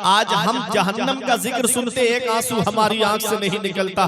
आज हम जहन्नम का जिक्र सुनते एक आंसू हमारी आंख से नहीं निकलता।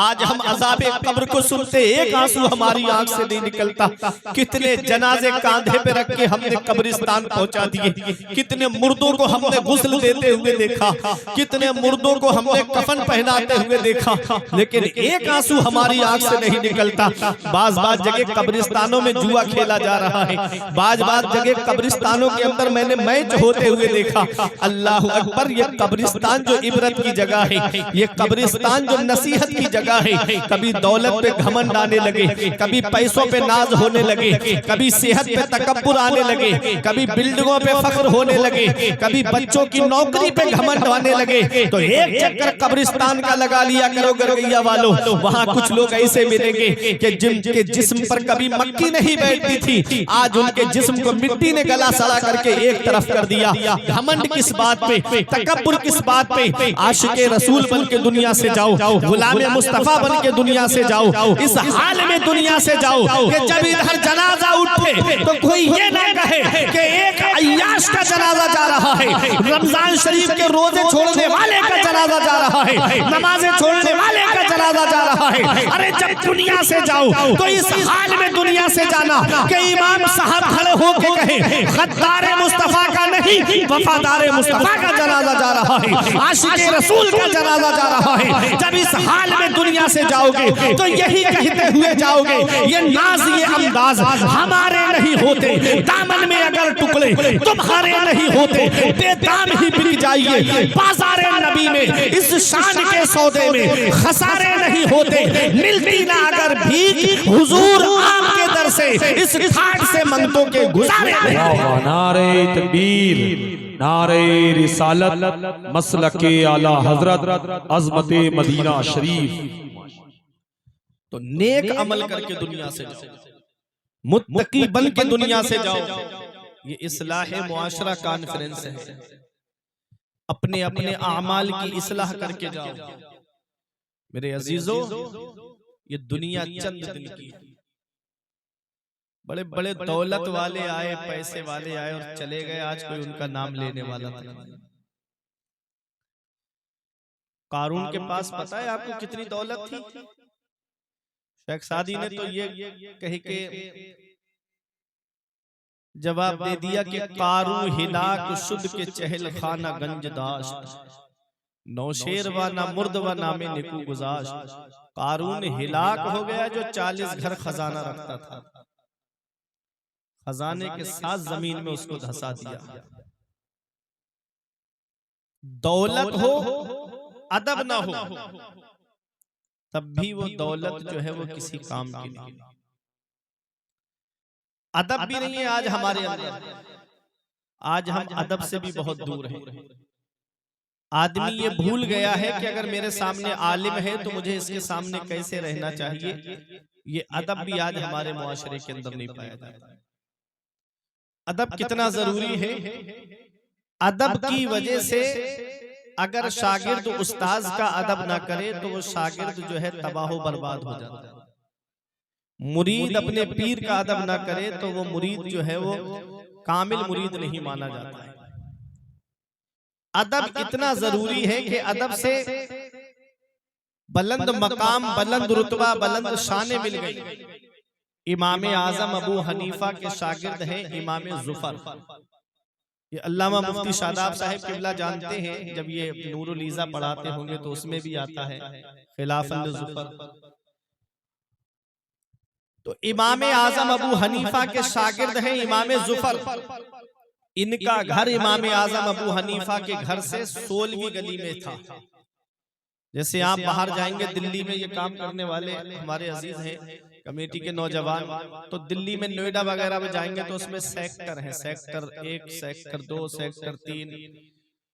आज हम अज़ाबे कब्र को सुनते एक आंसू हमारी आंख से नहीं निकलता। कितने जनाजे कांधे पे रख के हमने कब्रिस्तान पहुंचा दिए, कितने मुर्दों को हमने गुस्ल देते हुए देखा, कितने मुर्दों को हमने कफन पहनाते हुए देखा, लेकिन एक आंसू हमारी आंख से नहीं निकलता। बाज जगह कब्रिस्तानों में जुआ खेला जा रहा है, बाज जगह कब्रिस्तानों के अंदर मैंने मैच होते हुए देखा। अल्लाह अकबर, ये कब्रिस्तान जो इबरत की जगह है, ये कब्रिस्तान जो नसीहत की जगह है। कभी दौलत पे घमंड आने लगे, कभी पैसों पे नाज होने लगे, कभी सेहत पे तकब्बुर आने लगे, कभी बिल्डिंगों पे फख्र होने लगे, कभी बच्चों की नौकरी पे घमंड आने लगे, तो एक चक्कर कब्रिस्तान का लगा लिया करो गरगैया वालों। वहाँ कुछ लोग ऐसे मिलेंगे कि जिनके जिस्म पर कभी मक्खी नहीं बैठती थी, आज उनके जिस्म को मिट्टी ने गला सड़ा करके एक तरफ कर दिया। घमंड किस बात पे, तकब्बुर किस बात पे? आशिके रसूल बन के दुनिया से जाओ, गुलामे मुस्तफा बन के दुनिया से जाओ, इस हाल में दुनिया से जाओ कि जब इधर जनाजा उठे तो कोई ये ना कहे कि एक अय्याश का जनाजा जा रहा है, रमजान शरीफ के रोजे छोड़ने वाले का जनाजा जा रहा है, नमाजें छोड़ने वाले का जनाजा जा रहा है। अरे जब दुनिया से जाओ तो इस हाल में दुनिया से जाना कि इमाम साहब खड़े होकर कहे गद्दार मुस्तफा का नहीं, वफादार मुस्तफा का जनाजा जा रहा है, आशिके रसूल का जनाजा जा रहा है। जब इस हाल में दुनिया से जाओगे तो यही कहते हुए जाओगे, ये नाज ये अंदाज हमारे नहीं होते, दामन में अगर टुकड़े तुम्हारे नहीं होते, बेदाम ही बिक जाइए बाजारे नबी में। इस शान के सौदे में खसारे नहीं होते, मिलती ना अगर भीख हुजूर आपके दर से, इस ठाट से मंगतों के गुजारे नहीं। नारे तकबीर, नारे रिसालत, मसलके आला हजरत, अज़मते मदीना शरीफ। तो नेक अमल करके दुनिया से जाओ, मुत्तकी बन के दुनिया से जाओ। ये इस्लाह मुआशरा कॉन्फ्रेंस है, अपने अपने आमाल की इस्लाह करके जाओ। मेरे अजीजों, ये दुनिया चंद दिन की, बड़े बड़े दौलत वाले आए, पैसे वाले आए और चले गए, आज कोई उनका नाम लेने वाला नहीं। कारून के पास पता है आपको कितनी दौलत थी? शेख सादी ने तो ये कह के जवाब दे दिया कि कारू हिलाक शुद्ध के चहल खाना गंज दाश्त, नौशेर व ना मुर्द व नामे निकू गुजाश्त। कारून हिलाक हो गया जो 40 घर खजाना रखता था, खजाने के साथ जमीन में उसको धंसा दिया। दौलत हो अदब ना हो तब भी वो दौलत जो है वो किसी काम की नहीं। अदब भी नहीं है आज हमारे अंदर, आज हम अदब से भी बहुत दूर हैं। आदमी ये भूल गया है कि अगर मेरे सामने आलिम है तो मुझे इसके सामने कैसे रहना चाहिए। ये अदब भी आज हमारे मुआशरे के अंदर नहीं पाया जाता। अदब कितना जरूरी है। अदब की वजह से अगर शागिर्द उस्ताज का अदब ना करे तो वो शागिर्द जो है तबाह बर्बाद हो जाता है। मुरीद अपने पीर का अदब ना करे तो वो मुरीद जो है वो कामिल मुरीद नहीं माना जाता है। अदब इतना जरूरी है कि अदब से बुलंद मकाम, बुलंद रुतबा, बुलंद शाने मिल गई। इमाम आजम अबू हनीफा के शागिर्द हैं इमाम जुफर। ये अल्लामा मुफ्ती शादाब साहब किबला जानते हैं, जब ये नूरुल ईज़ा पढ़ाते होंगे तो उसमें भी आता है खिलाफत जुफर। तो इमाम आजम अबू हनीफा के शागिर्द हैं इमाम जुफर। इनका घर इमाम आजम अबू हनीफा के घर से 16वीं गली में था। जैसे आप बाहर जाएंगे दिल्ली में, ये काम करने वाले हमारे अजीज हैं कमेटी के नौजवान, तो दिल्ली में नोएडा वगैरह में जाएंगे तो उसमें सेक्टर है, सेक्टर 1, सेक्टर 2, सेक्टर 3,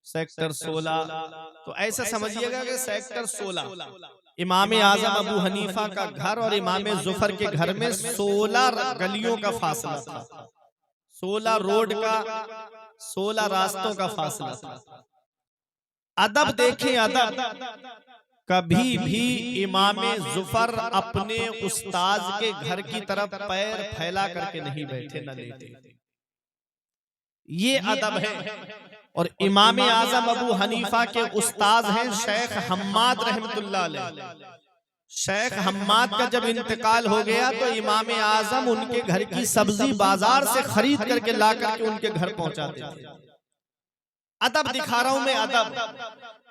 सेक्टर 16। तो ऐसा समझिएगा कि सेक्टर 16 इमाम आजम अबू हनीफा का घर और इमाम जुफर के घर में 16 गलियों का फासला था, 16 रोड का, 16 रास्तों का फासला था। अदब देखें, अदब। कभी भी इमाम जुफर अपने उस्ताज के घर की तरफ पैर फैला करके नहीं बैठे, न लेटे। ये अदब है। और इमाम आजम अबू हनीफा के उस्ताद हैं शेख हम्माद रहमतुल्लाह अलैह। शेख हम्माद का जब इंतकाल हो गया तो इमाम आजम उनके घर की सब्जी बाजार से खरीद करके ला करके उनके घर पहुंचाते थे। अदब दिखा रहा हूं मैं, अदब।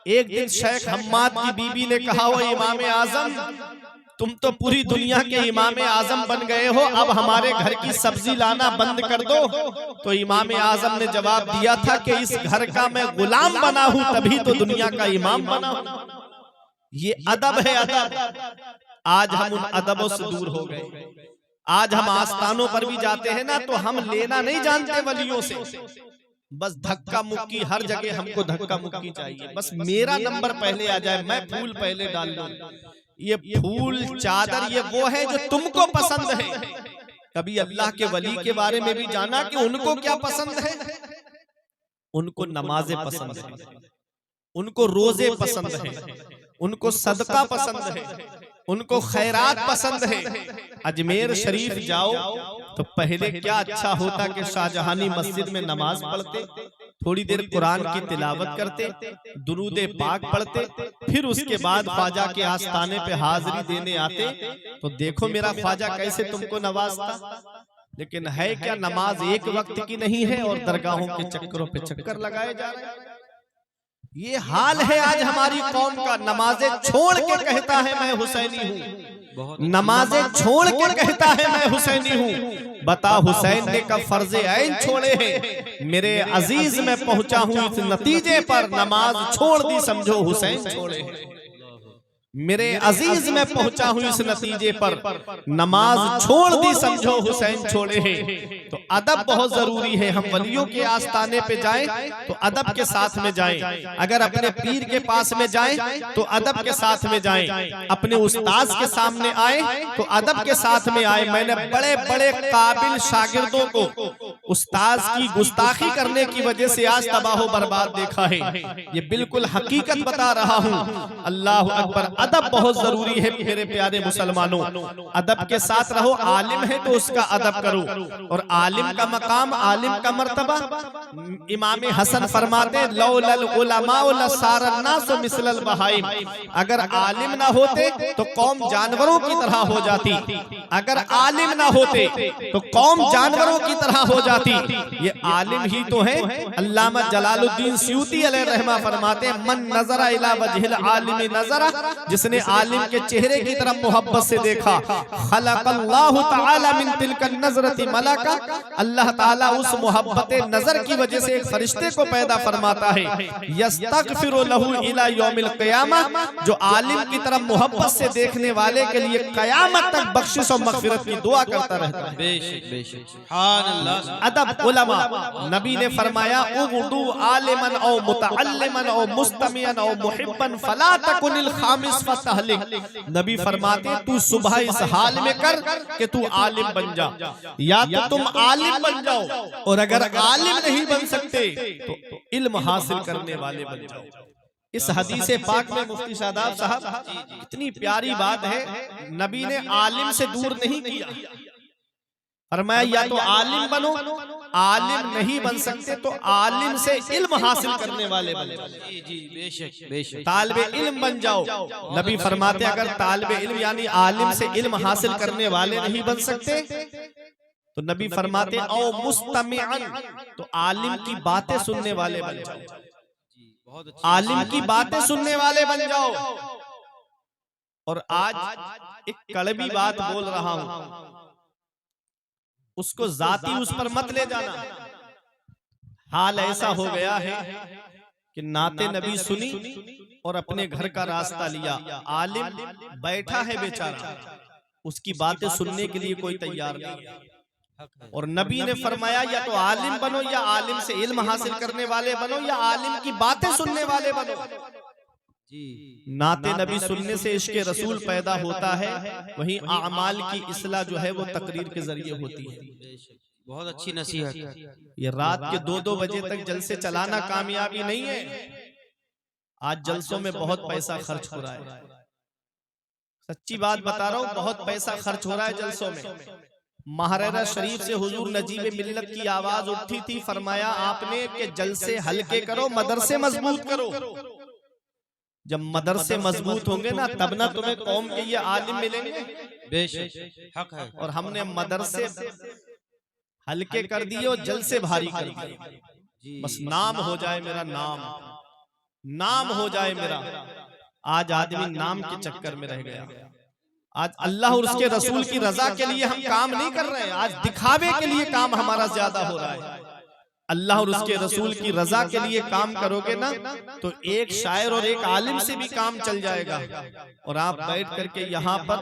एक दिन शेख हम्माद की बीबी ने कहा, वो इमाम आजम, तुम तो पूरी दुनिया के इमाम आजम बन गए हो, अब हमारे घर की सब्जी लाना बंद कर दो। तो इमाम आजम ने जवाब दिया था कि इस घर का मैं गुलाम बना हूं, तभी तो दुनिया का इमाम बना हूं। ये अदब है, अदब। आज हम उन अदबों से दूर हो गए। आज हम आस्थानों पर भी जाते हैं ना, तो हम लेना नहीं जानते वलियों से, बस धक्का मुक्की। हर जगह हमको धक्का मुक्की चाहिए, बस मेरा नंबर पहले आ जाए, मैं फूल पहले डाल लूं। ये फूल चादर ये वो है जो तुमको पसंद है। कभी अल्लाह के वली के बारे में भी जाना कि उनको क्या पसंद है। उनको नमाजें पसंद है, उनको रोजे पसंद है, उनको सदका पसंद है, उनको खैरात पसंद है। अजमेर शरीफ जाओ तो पहले क्या अच्छा होता कि शाहजहानी मस्जिद में नमाज पढ़ते, थोड़ी देर कुरान की तिलावत करते, दुरूद पाक पढ़ते, फिर उसके बाद ख्वाजा के आस्थाने पे हाजिरी देने आते। तो देखो मेरा ख्वाजा कैसे तुमको नवाजता। लेकिन है क्या, नमाज एक वक्त की नहीं है और दरगाहों के चक्करों पे चक्कर लगाए जा रहे हैं। ये हाल है आज हमारी कौम का। नमाजें छोड़ के कहता है मैं हुसैनी हूँ, नमाजें छोड़ के कहता है मैं हुसैनी हूँ। बता हुसैन ने कब फर्जे ऐन छोड़े हैं। मेरे अजीज में पहुंचा हूँ इस नतीजे पर, नमाज छोड़ दी समझो हुसैन छोड़े हैं। मेरे अजीज में पहुंचा हूं इस नतीजे पर, नमाज छोड़ दी समझो हुसैन छोड़े हैं। तो अदब बहुत जरूरी है। हम वलियों के आस्थाने पे जाएं तो अदब के साथ में जाएं। अगर अपने पीर के पास में जाएं तो अदब के साथ में जाएं। अपने उस्ताद के सामने आए तो अदब के साथ में आए। मैंने बड़े बड़े काबिल शागिर्दों को उस्ताद की गुस्ताखी करने की वजह से आज तबाह बर्बाद देखा है। ये बिल्कुल हकीकत बता रहा हूँ। अल्लाह अकबर। अदब बहुत जरूरी है मेरे प्यारे मुसलमानों। अदब के साथ रहो। आलिम है तो उसका अदब करो, और आलिम का मकाम, आलिम का मर्तबा। इमाम हसन फरमाते लौलल उलमा लसारन नास मिसलल बहाइम। अगर आलिम ना होते तो कौम जानवरों की तरह हो जाती। अगर आलिम ना होते तो कौम जानवरों की तरह हो जाती। ये आलिम ही तो है। अल्लामा जलालुद्दीन सयूती अलैहि रहमा फरमाते मन नजरा इला वजहिल आलिम नजरा, जिसने आलिम के चेहरे की तरफ मोहब्बत से देखा, खलक़ल्लाहु तआला मिन तिलका नज़रति मलाका, अल्लाह ताला उस मोहब्बत नजर की वजह से एक फरिश्ते को पैदा फरमाता है। यस्तगफिरु लहू इला यौमिल क़ियामा, जो आलिम की तरफ मोहब्बत से देखने वाले के लिए क़यामत तक बख्शिश और मग़फ़िरत की दुआ करता रहता है। बेशक बेशक, सुभान अल्लाह। अदब उलमा, नबी ने फरमाया उगदू आलिमन औ मुतअल्लिमन औ मुस्तमियन औ मुहिब्बन फला तकुनिल खामिस फतहलिक। नबी फरमाते तू सुबह इस हाल में कर कि तू आलिम बन जा, या तो तुम आलिम बन जाओ, और अगर आलिम नहीं बन सकते तो इल्म हासिल करने वाले बन जाओ। इस हदीस पाक में मुफ्ती शादाब साहब इतनी प्यारी बात है। नबी ने आलिम से दूर नहीं किया, फरमाया या तो आलिम बनो, आलिम नहीं बन सकते तो आलिम से इल्म हासिल करने वाले बन जाओ। जी जी, बेशक बेशक, तालिबे इल्म बन जाओ। नबी फरमाते अगर तालिबे इल्म यानी आलिम से इल्म हासिल करने वाले नहीं बन सकते तो नबी फरमाते औ मुस्तमिअन, तो आलिम की बातें सुनने वाले बन जाओ। आलिम की बातें सुनने वाले बन जाओ। और आज एक कड़वी बात बोल रहा हूं, उसको जाती उस पर मत ले जाना। हाल ऐसा हो गया है कि नाते नबी सुनी और अपने घर का रास्ता लिया। आलिम बैठा है बेचारा, उसकी बातें सुनने के लिए कोई तैयार नहीं। और नबी ने फरमाया या तो आलिम बनो, या आलिम से इल्म हासिल करने वाले बनो, या आलिम की बातें सुनने वाले बनो। नाते नबी सुनने से इश्क़े रसूल पैदा होता है, वहीं आमाल की इस्लाह जो है वो तकरीर के जरिए होती है। बहुत अच्छी नसीहत। ये रात के 2-2 बजे तक जलसे चलाना कामयाबी नहीं है। आज जलसों में बहुत पैसा खर्च हो रहा है, सच्ची बात बता रहा हूँ, बहुत पैसा खर्च हो रहा है जलसों में। महाराजा शरीफ से हुजूर नजीब मिल्लत की आवाज उठी थी, फरमाया आपने कि जलसे हल्के करो, मदरसे मजबूत करो। जब मदरसे मजबूत होंगे ना तब ना तुम्हें कौम के ये आलिम मिलेंगे। बेशक हक है। और हमने मदरसे हल्के कर दिए और जलसे भारी कर दिए। बस नाम हो जाए मेरा, नाम हो जाए मेरा। आज आदमी नाम के चक्कर में रह गया। आज अल्लाह और उसके रसूल की रजा के लिए हम काम नहीं कर रहे हैं, आज दिखावे के लिए काम हमारा ज्यादा हो रहा है। अल्लाह और उसके रसूल की रजा के लिए काम करोगे ना तो एक शायर और एक आलिम से भी काम चल जाएगा। और आप बैठ करके यहाँ पर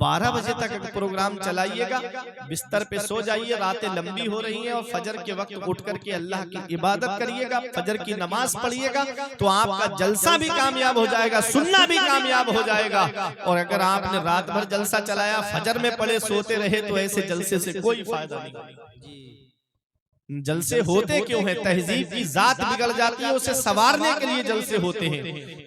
12 बजे तक प्रोग्राम चलाइएगा, बिस्तर पे सो जाइए, रातें लंबी हो रही हैं और फजर के वक्त उठ करके अल्लाह की इबादत करिएगा, फजर की नमाज पढ़िएगा, तो आपका जलसा भी कामयाब हो जाएगा, सुनना भी कामयाब हो जाएगा। और अगर आपने रात भर जलसा चलाया, फजर में पड़े सोते रहे, तो ऐसे जलसे से कोई फायदा नहीं। जलसे होते क्यों हैं? तहजीब की जात बिगड़ जाती है, उसे संवारने के लिए जलसे होते हैं।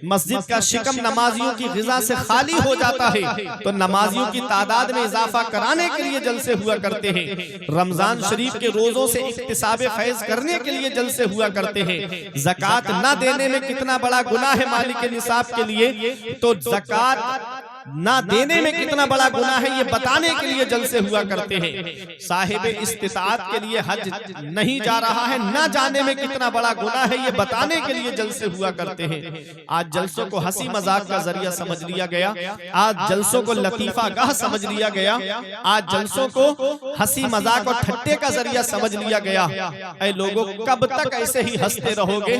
मस्जिद का शिकम नमाजियों की ग़िज़ा से खाली हो जाता है तो नमाजियों की तादाद में इजाफा कराने के लिए जलसे हुआ करते हैं। रमजान शरीफ के रोजों से इक्तिसाब फैज करने के लिए जलसे हुआ करते हैं। ज़कात न देने में कितना बड़ा गुनाह है मालिक निसाब के लिए, तो ज़कात ना देने में कितना बड़ा गुनाह है ये बताने के लिए जलसे हुआ करते हैं। साहिब इस्तिताअत के लिए हज नहीं जा रहा है, ना जाने में कितना बड़ा गुनाह है ये बताने के लिए जलसे हुआ करते हैं। आज जलसों को हंसी मजाक का जरिया समझ लिया गया, आज जलसों को लतीफा गाह समझ लिया गया, आज जलसों को हंसी मजाक और ठट्टे का जरिया समझ लिया गया। ऐ लोगों, कब तक ऐसे ही हंसते रहोगे?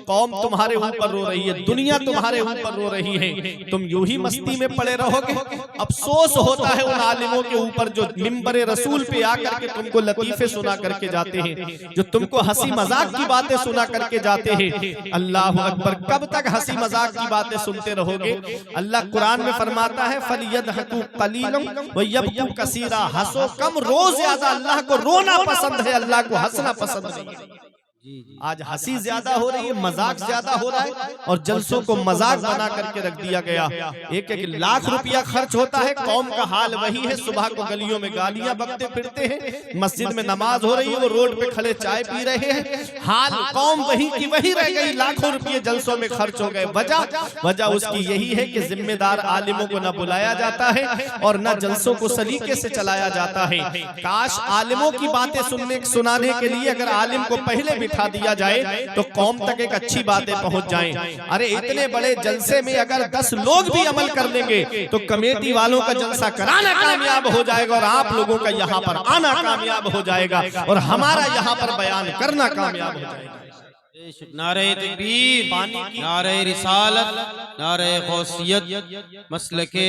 कौम तुम्हारे ऊपर रो रही है, दुनिया तुम्हारे ऊपर रो रही है, तुम यूं ही मस्ती में पड़े रहोगे। अफसोस होता है उन आलिमों के ऊपर जो मिंबरे रसूल पे आकर के तुमको लतीफे सुना करके जाते हैं, जो तुमको हंसी मजाक की बातें सुना करके जाते हैं। अल्लाह अकबर, कब तक हंसी मजाक की बातें सुनते रहोगे? अल्लाह कुरान में फरमाता है फलियदहकू कलीलन व यबकू कसीरा, हंसो कम, रो ज्यादा। अल्लाह को रोना पसंद है, अल्लाह को हंसना पसंद नहीं है। आज हंसी ज्यादा हो रही है, मजाक ज्यादा हो रहा है और जलसों को मजाक बना करके रख दिया गया। 1-1 लाख रुपया खर्च होता है, कौम का हाल वही है। सुबह को गलियों में गालियां बकते फिरते हैं, मस्जिद में नमाज हो रही है, वो रोड पे खड़े चाय पी रहे हैं, हाल कौम वही की वही रह गई। लाखों रुपये जलसों में खर्च हो गए। वजह उसकी यही है कि जिम्मेदार आलिमों को न बुलाया जाता है और न जलसों को सलीके से चलाया जाता है। काश आलिमों की बातें सुनाने के लिए अगर आलिम को पहले बिठा दिया जाए तो कौम तक एक अच्छी बातें पहुंच जाएं। अरे इतने बड़े जलसे में अगर 10 लोग भी अमल कर लेंगे तो कमेटी वालों का जलसा कराना कामयाब हो जाएगा और आप लोगों का यहाँ पर आना कामयाब हो जाएगा और हमारा यहाँ पर बयान करना कामयाब हो जाएगा। नारे तकबीर, नारे रिसालत, नारे गौसियत, मसलके